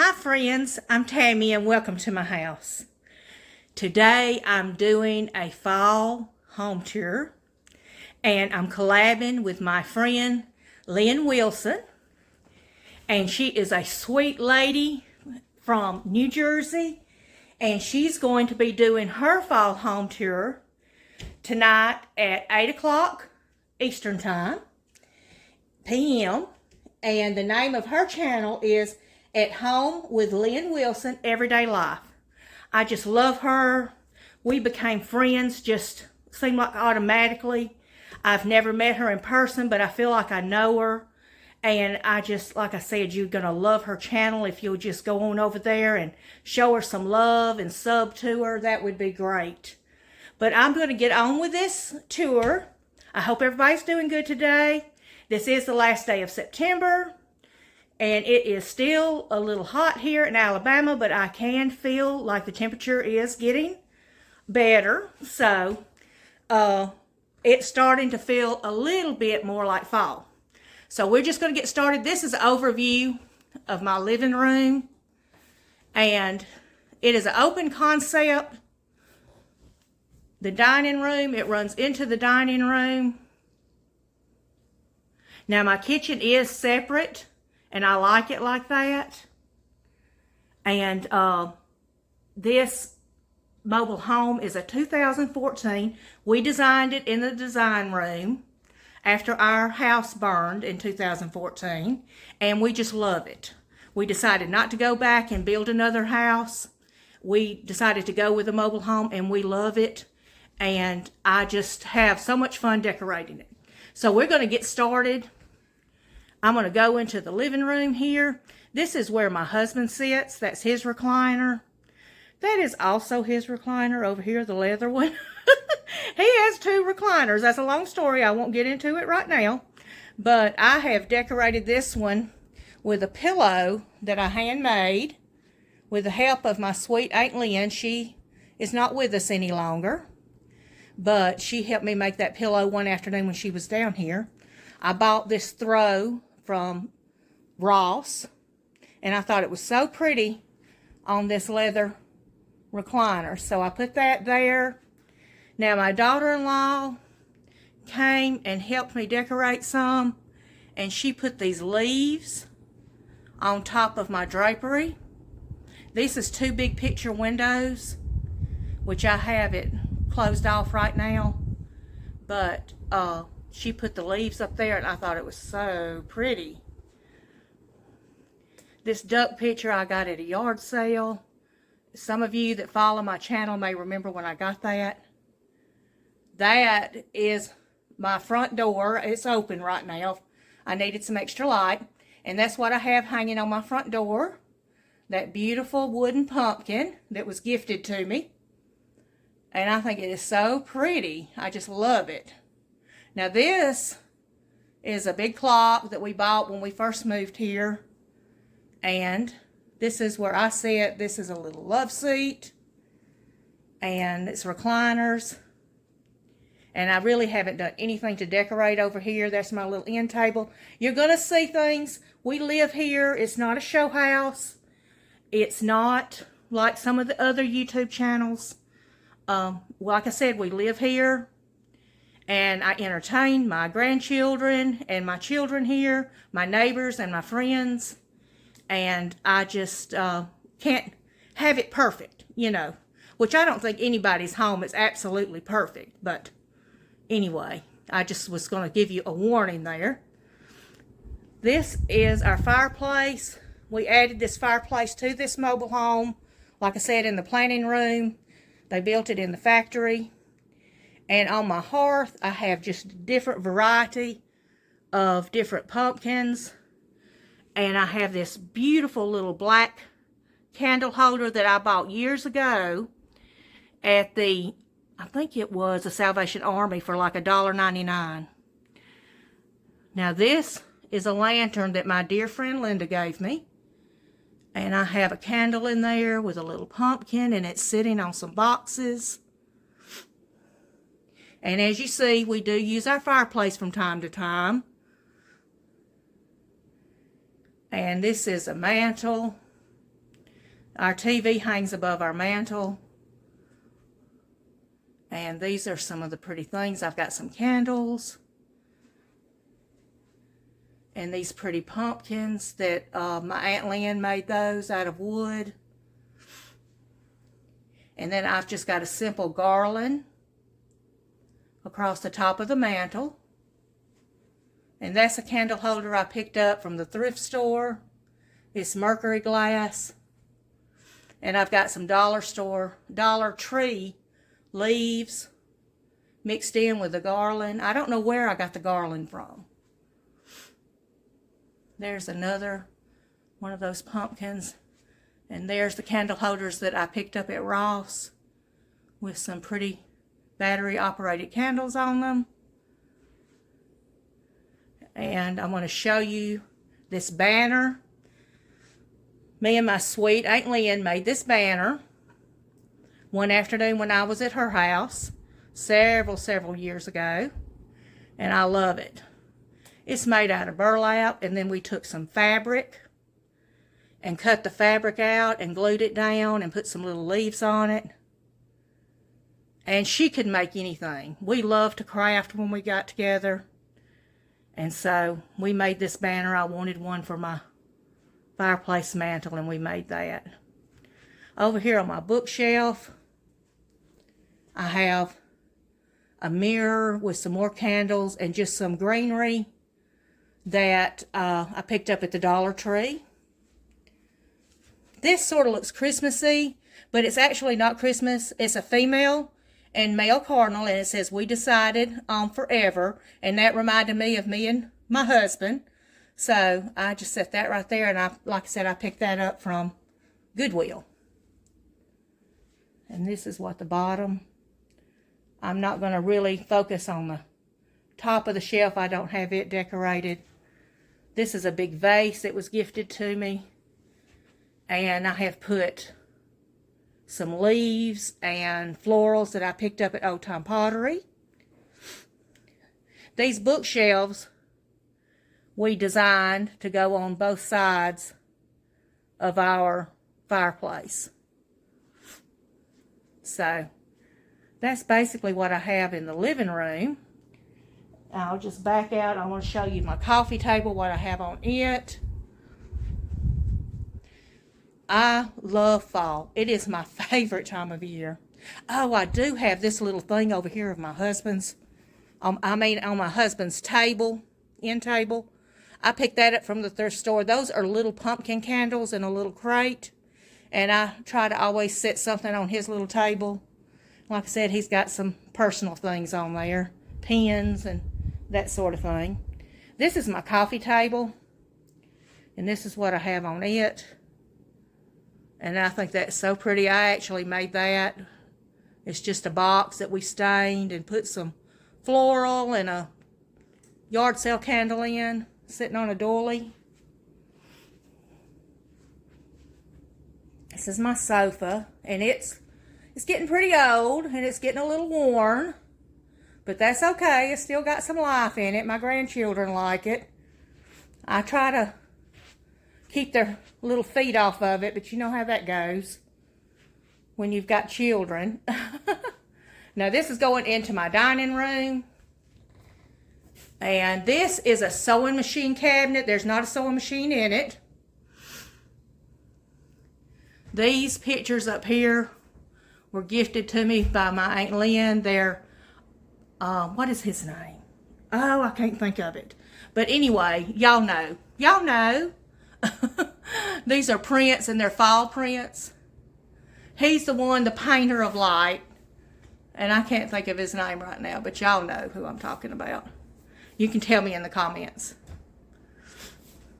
Hi friends, I'm Tammy and welcome to my house. Today I'm doing a fall home tour and I'm collabing with my friend Lynn Wilson, and she is a sweet lady from New Jersey, and she's going to be doing her fall home tour tonight at 8 o'clock Eastern Time, p.m. And the name of her channel is At Home with Lynn Wilson Everyday Life. I just love her. We became friends, just seemed like automatically. I've never met her in person, but I feel like I know her. And I just, like I said, you're going to love her channel. If you'll just go on over there and show her some love and sub to her, that would be great. But I'm going to get on with this tour. I hope everybody's doing good today. This is the last day of September. And it is still a little hot here in Alabama, but I can feel like the temperature is getting better. So, it's starting to feel a little bit more like fall. So we're just going to get started. This is an overview of my living room. And it is an open concept. The dining room, it runs into the dining room. Now my kitchen is separate, and I like it like that. And this mobile home is a 2014. We designed it in the design room after our house burned in 2014, and we just love it. We decided not to go back and build another house. We decided to go with a mobile home, and we love it. And I just have so much fun decorating it. So we're going to get started. I'm going to go into the living room here. This is where my husband sits. That's his recliner. That is also his recliner over here, the leather one. He has two recliners. That's a long story. I won't get into it right now. But I have decorated this one with a pillow that I handmade with the help of my sweet Aunt Lynn. She is not with us any longer, but she helped me make that pillow one afternoon when she was down here. I bought this throw from Ross, and I thought it was so pretty on this leather recliner, so I put that there. Now my daughter-in-law came and helped me decorate some, and she put these leaves on top of my drapery. This is two big picture windows, which I have it closed off right now, but she put the leaves up there, and I thought it was so pretty. This duck picture I got at a yard sale. Some of you that follow my channel may remember when I got that. That is my front door. It's open right now. I needed some extra light, and that's what I have hanging on my front door. That beautiful wooden pumpkin that was gifted to me. And I think it is so pretty. I just love it. Now this is a big clock that we bought when we first moved here. And this is where I sit. This is a little love seat. And it's recliners. And I really haven't done anything to decorate over here. That's my little end table. You're going to see things. We live here. It's not a show house. It's not like some of the other YouTube channels. Like I said, we live here. And I entertain my grandchildren and my children here, my neighbors and my friends. And I just can't have it perfect, you know. Which I don't think anybody's home is absolutely perfect. But anyway, I just was going to give you a warning there. This is our fireplace. We added this fireplace to this mobile home. Like I said, in the planning room. They built it in the factory. And on my hearth, I have just a different variety of different pumpkins. And I have this beautiful little black candle holder that I bought years ago at the, I think it was the Salvation Army for like $1.99. Now this is a lantern that my dear friend Linda gave me. And I have a candle in there with a little pumpkin, and it's sitting on some boxes. And as you see, we do use our fireplace from time to time. And this is a mantle. Our TV hangs above our mantle. And these are some of the pretty things. I've got some candles. And these pretty pumpkins that my Aunt Lynn made those out of wood. And then I've just got a simple garland across the top of the mantle. And that's a candle holder I picked up from the thrift store. It's mercury glass. And I've got some Dollar Tree leaves mixed in with the garland. I don't know where I got the garland from. There's another one of those pumpkins. And there's the candle holders that I picked up at Ross with some pretty battery operated candles on them. And I'm going to show you this banner. Me and my sweet Aunt Lynn made this banner one afternoon when I was at her house several years ago. And I love it. It's made out of burlap, and then we took some fabric and cut the fabric out and glued it down and put some little leaves on it. And she could make anything. We loved to craft when we got together. And so we made this banner. I wanted one for my fireplace mantle, and we made that. Over here on my bookshelf, I have a mirror with some more candles and just some greenery that I picked up at the Dollar Tree. This sort of looks Christmassy, but it's actually not Christmas. It's a female and male cardinal, and it says, "We decided on forever," and that reminded me of me and my husband. So I just set that right there, and like I said, I picked that up from Goodwill. And this is what the bottom. I'm not going to really focus on the top of the shelf. I don't have it decorated. This is a big vase that was gifted to me. And I have put some leaves and florals that I picked up at Old Time Pottery. These bookshelves we designed to go on both sides of our fireplace. So that's basically what I have in the living room. I'll just back out. I want to show you my coffee table, what I have on it. I love fall. It is my favorite time of year. Oh, I do have this little thing over here of my husband's. On my husband's table, end table. I picked that up from the thrift store. Those are little pumpkin candles in a little crate. And I try to always set something on his little table. Like I said, he's got some personal things on there. Pens and that sort of thing. This is my coffee table. And this is what I have on it. And I think that's so pretty. I actually made that. It's just a box that we stained and put some floral and a yard sale candle in, sitting on a doily. This is my sofa, and it's getting pretty old, and it's getting a little worn, but that's okay. It's still got some life in it. My grandchildren like it. I try to keep their little feet off of it, but you know how that goes when you've got children. Now this is going into my dining room. And this is a sewing machine cabinet. There's not a sewing machine in it. These pictures up here were gifted to me by my Aunt Lynn. They're, what is his name? Oh, I can't think of it. But anyway, y'all know. Y'all know. These are prints, and they're fall prints. He's the one, the painter of light. And I can't think of his name right now, but y'all know who I'm talking about. You can tell me in the comments.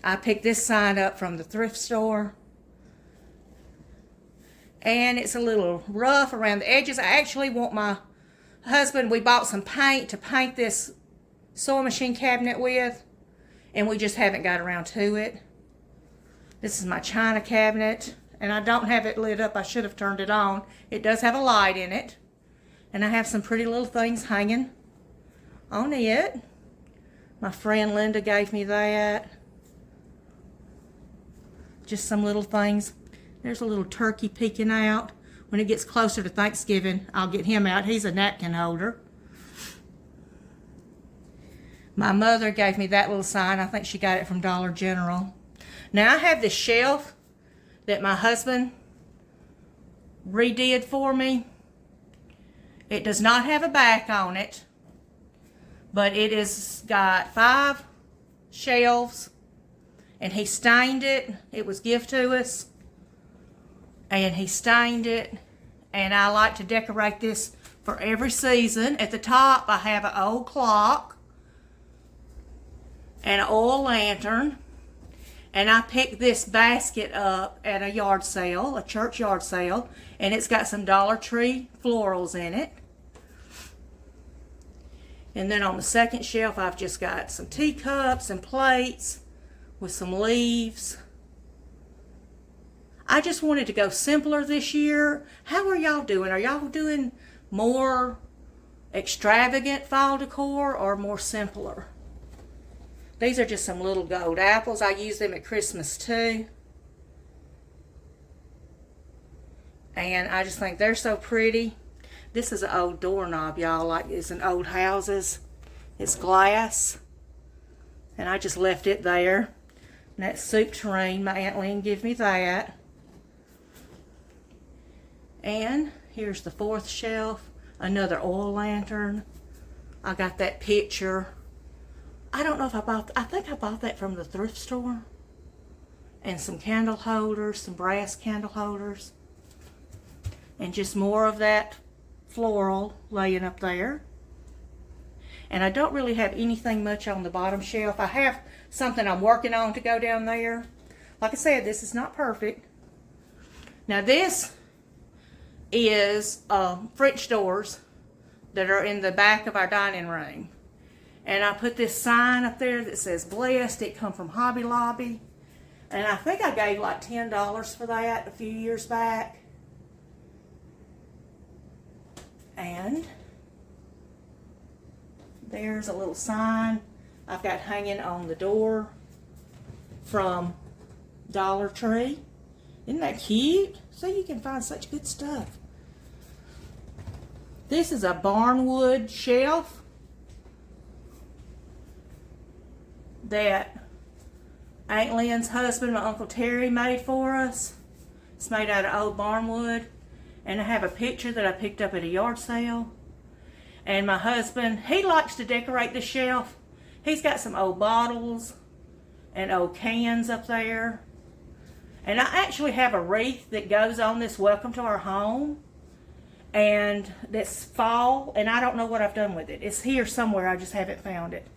I picked this sign up from the thrift store. And it's a little rough around the edges. I actually want my husband, we bought some paint to paint this sewing machine cabinet with. And we just haven't got around to it. This is my china cabinet. And I don't have it lit up. I should have turned it on. It does have a light in it. And I have some pretty little things hanging on it. My friend Linda gave me that. Just some little things. There's a little turkey peeking out. When it gets closer to Thanksgiving, I'll get him out. He's a napkin holder. My mother gave me that little sign. I think she got it from Dollar General. Now I have this shelf that my husband redid for me. It does not have a back on it, but it is got 5 shelves, and he stained it. It was gift to us, and he stained it, and I like to decorate this for every season. At the top, I have an old clock and an oil lantern, and I picked this basket up at a yard sale, a church yard sale, and it's got some Dollar Tree florals in it. And then on the second shelf, I've just got some teacups and plates with some leaves. I just wanted to go simpler this year. How are y'all doing? Are y'all doing more extravagant fall decor or more simpler? These are just some little gold apples. I use them at Christmas too. And I just think they're so pretty. This is an old doorknob, y'all, like it's in old houses. It's glass. And I just left it there. And that soup tureen, my Aunt Lynn gave me that. And here's the 4th shelf. Another oil lantern. I got that picture. I don't know if I think I bought that from the thrift store. And some candle holders, some brass candle holders. And just more of that floral laying up there. And I don't really have anything much on the bottom shelf. I have something I'm working on to go down there. Like I said, this is not perfect. Now this is French doors that are in the back of our dining room. And I put this sign up there that says blessed. It come from Hobby Lobby. And I think I gave like $10 for that a few years back. And there's a little sign I've got hanging on the door from Dollar Tree. Isn't that cute? So you can find such good stuff. This is a Barnwood shelf that Aunt Lynn's husband, my Uncle Terry, made for us. It's made out of old Barnwood. And I have a picture that I picked up at a yard sale. And my husband, he likes to decorate the shelf. He's got some old bottles and old cans up there. And I actually have a wreath that goes on this welcome to our home. And that's fall, and I don't know what I've done with it. It's here somewhere, I just haven't found it.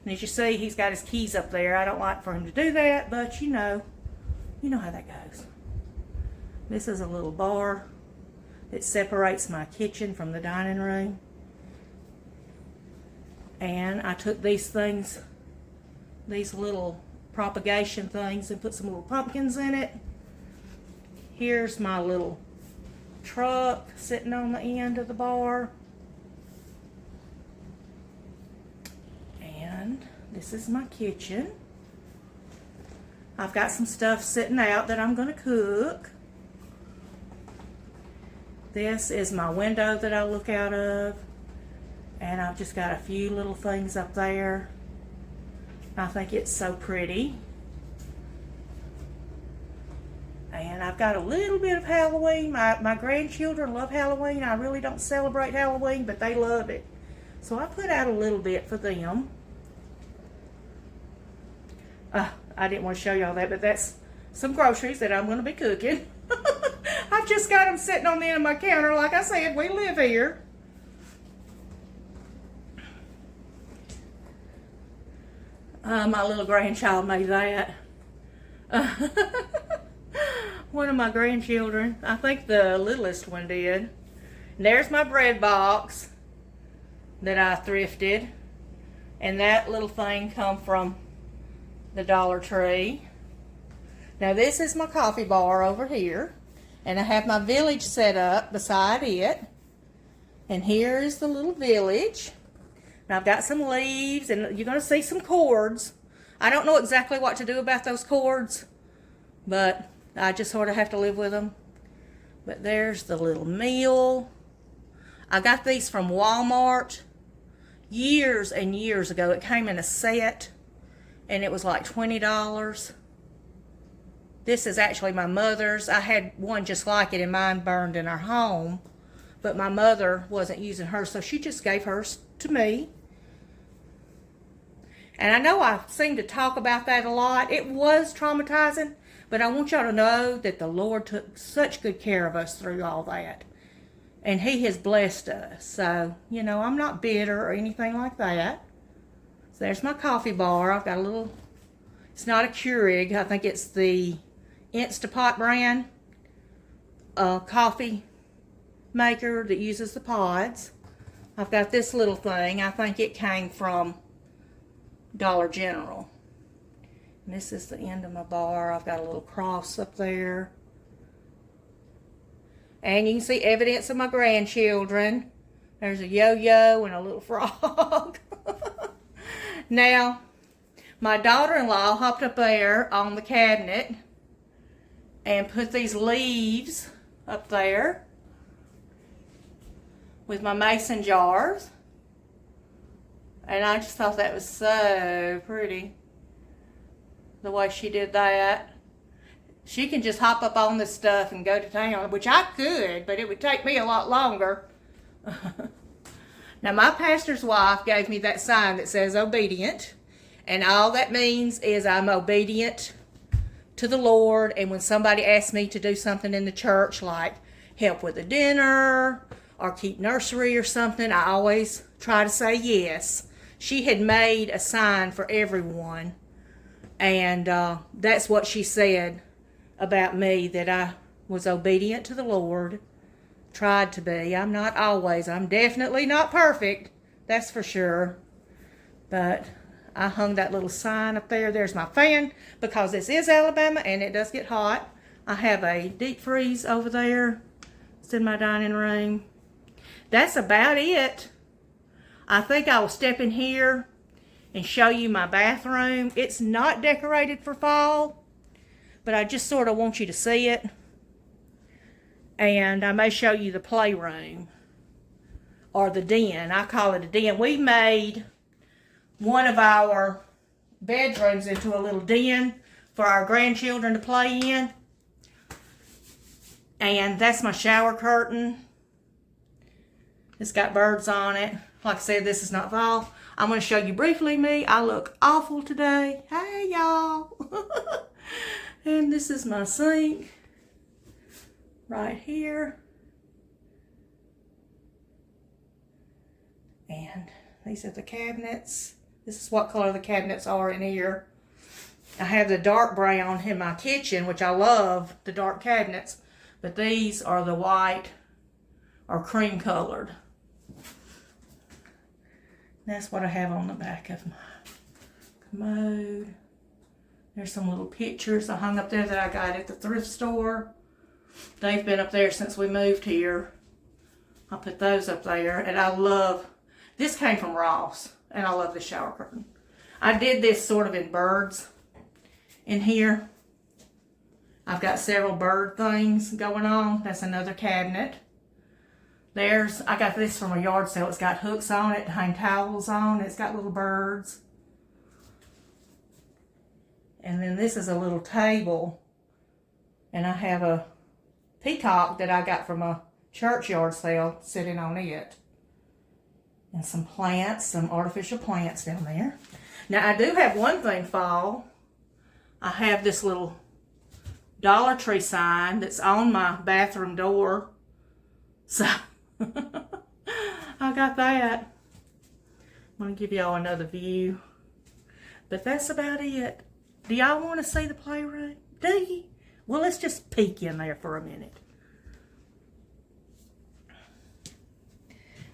And as you see, he's got his keys up there. I don't like for him to do that, but you know how that goes. This is a little bar that separates my kitchen from the dining room. And I took these things, these little propagation things, and put some little pumpkins in it. Here's my little truck sitting on the end of the bar. And this is my kitchen. I've got some stuff sitting out that I'm going to cook. This is my window that I look out of. And I've just got a few little things up there. I think it's so pretty. And I've got a little bit of Halloween. My grandchildren love Halloween. I really don't celebrate Halloween, but they love it. So I put out a little bit for them. I didn't want to show y'all that, but that's some groceries that I'm going to be cooking. I've just got them sitting on the end of my counter. Like I said, we live here. My little grandchild made that. One of my grandchildren, I think the littlest one did. And there's my bread box that I thrifted. And that little thing come from the Dollar Tree. Now this is my coffee bar over here. And I have my village set up beside it. And here is the little village. And I've got some leaves, and you're going to see some cords. I don't know exactly what to do about those cords, but I just sort of have to live with them. But there's the little meal. I got these from Walmart years and years ago. It came in a set, and it was like $20. This is actually my mother's. I had one just like it, and mine burned in our home. But my mother wasn't using hers, so she just gave hers to me. And I know I seem to talk about that a lot. It was traumatizing, but I want y'all to know that the Lord took such good care of us through all that. And He has blessed us. So, you know, I'm not bitter or anything like that. So there's my coffee bar. I've got a little, it's not a Keurig. I think it's the Instapot brand coffee maker that uses the pods. I've got this little thing. I think it came from Dollar General. And this is the end of my bar. I've got a little cross up there. And you can see evidence of my grandchildren. There's a yo-yo and a little frog. Now, my daughter-in-law hopped up there on the cabinet and put these leaves up there with my mason jars. And I just thought that was so pretty, the way she did that. She can just hop up on this stuff and go to town, which I could, but it would take me a lot longer. Now, my pastor's wife gave me that sign that says obedient, and all that means is I'm obedient to the Lord. And when somebody asks me to do something in the church, like help with a dinner or keep nursery or something, I always try to say yes. She had made a sign for everyone, and that's what she said about me, that I was obedient to the Lord. Tried to be. I'm not always. I'm definitely not perfect, that's for sure. But I hung that little sign up there. There's my fan, because this is Alabama and it does get hot. I have a deep freeze over there. It's in my dining room. That's about it. I think I will step in here and show you my bathroom. It's not decorated for fall, but I just sort of want you to see it. And I may show you the playroom, or the den. I call it a den. We made one of our bedrooms into a little den for our grandchildren to play in. And that's my shower curtain. It's got birds on it. Like I said, this is not fall. I'm going to show you briefly me. I look awful today. Hey, y'all. And this is my sink right here. And these are the cabinets. This is what color the cabinets are in here. I have the dark brown in my kitchen, which I love, the dark cabinets. But these are the white or cream colored. That's what I have on the back of my commode. There's some little pictures I hung up there that I got at the thrift store. They've been up there since we moved here. I put those up there, and I love, this came from Ross, and I love the shower curtain. I did this sort of in birds in here. I've got several bird things going on. That's another cabinet. I got this from a yard sale. It's got hooks on it to hang towels on. It's got little birds. And then this is a little table. And I have a peacock that I got from a church yard sale sitting on it. And some plants, some artificial plants down there. Now, I do have one thing fall. I have this little Dollar Tree sign that's on my bathroom door. So, I got that. I'm going to give y'all another view. But that's about it. Do y'all want to see the playroom? Do you? Well, let's just peek in there for a minute.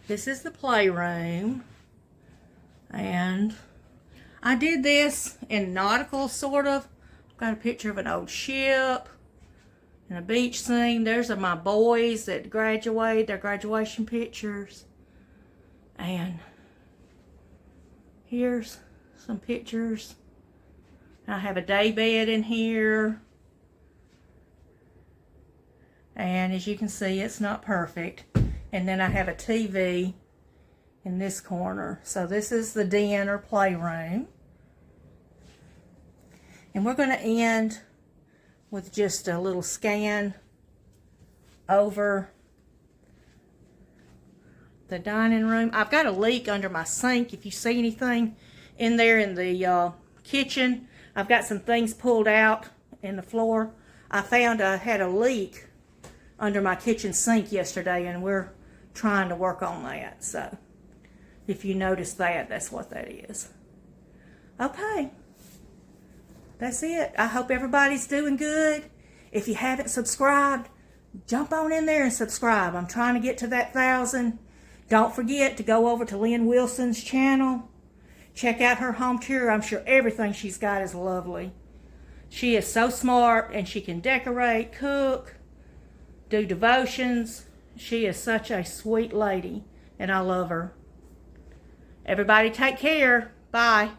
This is the playroom. And I did this in nautical, sort of. I've got a picture of an old ship and a beach scene. There's my boys that graduate, their graduation pictures. And here's some pictures. I have a day bed in here. And as you can see, it's not perfect. And then I have a TV in this corner. So this is the den or playroom. And we're going to end with just a little scan over the dining room. I've got a leak under my sink. If you see anything in there in the kitchen, I've got some things pulled out in the floor. I found I had a leak under my kitchen sink yesterday, and we're trying to work on that. So if you notice that, that's what that is. Okay. That's it. I hope everybody's doing good. If you haven't subscribed, jump on in there and subscribe. I'm trying to get to that 1,000. Don't forget to go over to Lynn Wilson's channel. Check out her home tour. I'm sure everything she's got is lovely. She is so smart, and she can decorate, cook, do devotions. She is such a sweet lady, and I love her. Everybody take care. Bye.